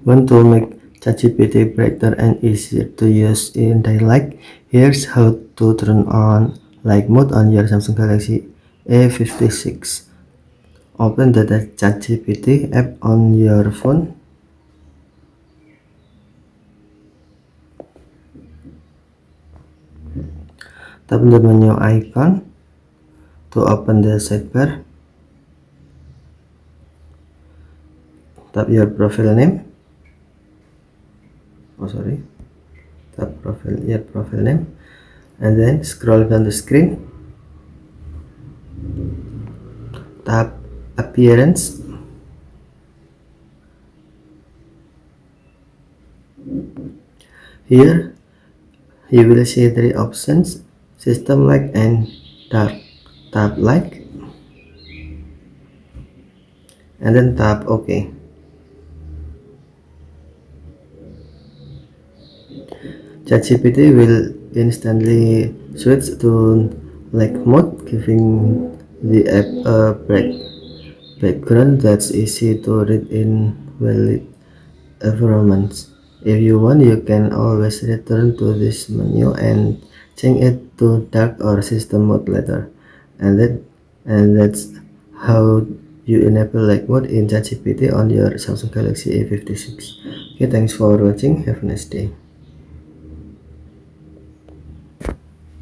Want to make ChatGPT brighter and easier to use in daily life? Here's how to turn on light mode on your Samsung Galaxy A56. Open the ChatGPT app on your phone. Tap the menu icon to open the sidebar. Tap your profile name. Tap your profile name, and then scroll down the screen. Tap appearance. Here you will see three options: system light and dark. Tap light and then tap OK. ChatGPT will instantly switch to light mode, giving the app a background that's easy to read in well-lit environments. If you want, you can always return to this menu and change it to dark or system mode later. And that's how you enable light mode in ChatGPT on your Samsung Galaxy A56. Okay, thanks for watching. Have a nice day.